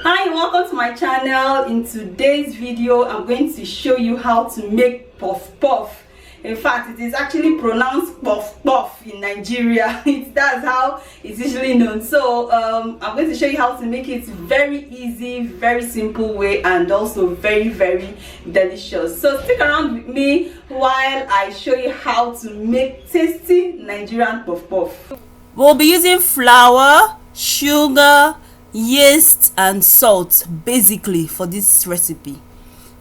Hi, welcome to my channel. In today's video I'm going to show you how to make puff puff. In fact, it is actually pronounced puff puff in Nigeria. That's how it's usually known. So I'm going to show you how to make it very easy, very simple way, and also very delicious. So stick around with me while I show you how to make tasty Nigerian puff puff. We'll be using flour, sugar, yeast and salt basically for this recipe.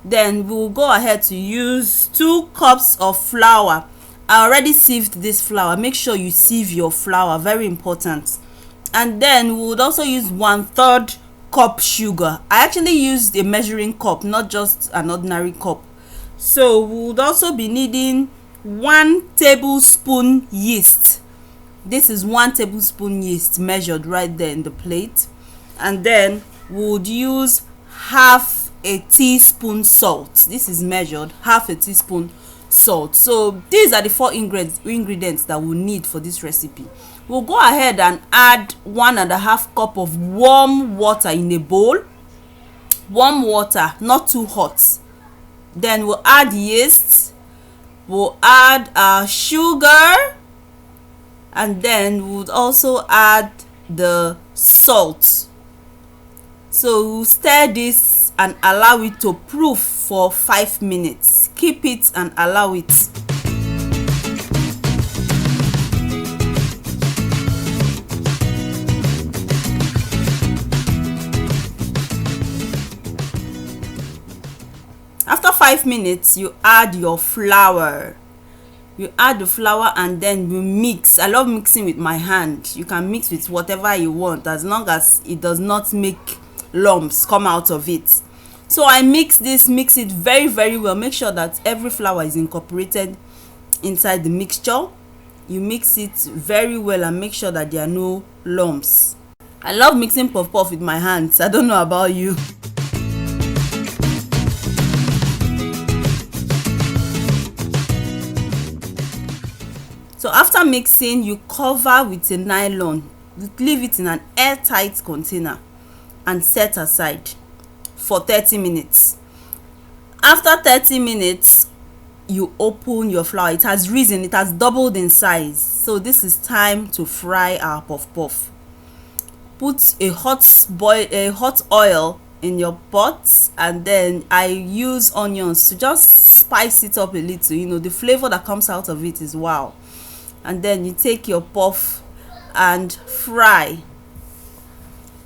Then we'll go ahead to use 2 cups of flour. I already sieved this flour. Make sure you sieve your flour, very important. And then we would also use 1/3 cup sugar. I actually used a measuring cup, not just an ordinary cup. So we would also be needing 1 tablespoon yeast. This is 1 tablespoon yeast measured right there in the plate. And then we would use half a teaspoon salt. This is measured, half a teaspoon salt. So these are the 4 ingredients that we'll need for this recipe. We'll go ahead and add 1.5 cup of warm water in a bowl. Warm water, not too hot. Then we'll add yeast, we'll add sugar, and then we'll also add the salt. So we'll stir this and allow it to proof for 5 minutes. Keep it and allow it. After 5 minutes, you add your flour. You add the flour and then you mix. I love mixing with my hand. You can mix with whatever you want as long as it does not make lumps come out of it. So I mix it very well. Make sure that every flour is incorporated inside the mixture. You mix it very well and make sure that there are no lumps. I love mixing puff puff with my hands. I don't know about you. So after mixing, you cover with a nylon. Leave it in an airtight container and set aside for 30 minutes. After 30 minutes, you open your flour. It has risen, it has doubled in size. So this is time to fry our puff puff. Put a hot oil in your pot, and then I use onions to just spice it up a little. You know, the flavor that comes out of it is wow. And then you take your puff and fry.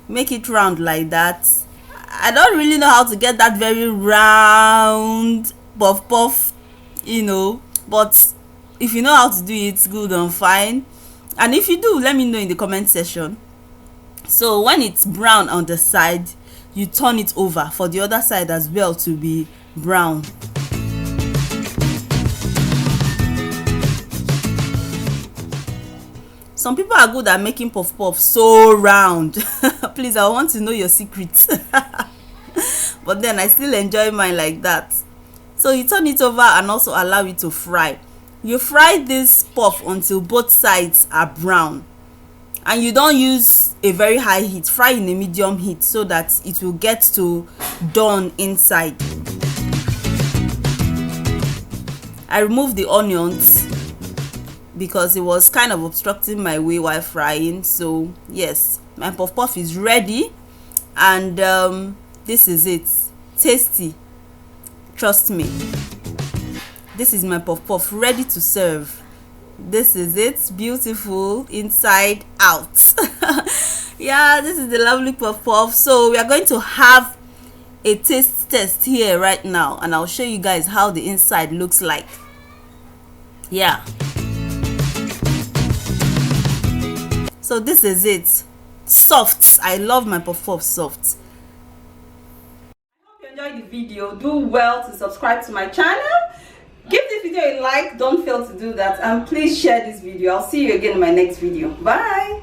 Make it round like that. I don't really know how to get that very round puff puff, you know, but if you know how to do it, good and fine. And if you do, let me know in the comment section. So when it's brown on the side, you turn it over for the other side as well to be brown. Some people are good at making puff puff so round. Please, I want to know your secrets. But then I still enjoy mine like that. So you turn it over and also allow it to fry. You fry this puff until both sides are brown. And you don't use a very high heat. Fry in a medium heat so that it will get to done inside. I remove the onions because it was kind of obstructing my way while frying. So yes, my puff puff is ready, and this is it. Tasty, trust me. This is my puff puff ready to serve. This is it, beautiful inside out. Yeah, this is the lovely puff puff. So we are going to have a taste test here right now, and I'll show you guys how the inside looks like. Yeah. So this is it. Soft. I love my puff puff soft. I hope you enjoyed the video. Do well to subscribe to my channel. Give this video a like. Don't fail to do that. And please share this video. I'll see you again in my next video. Bye.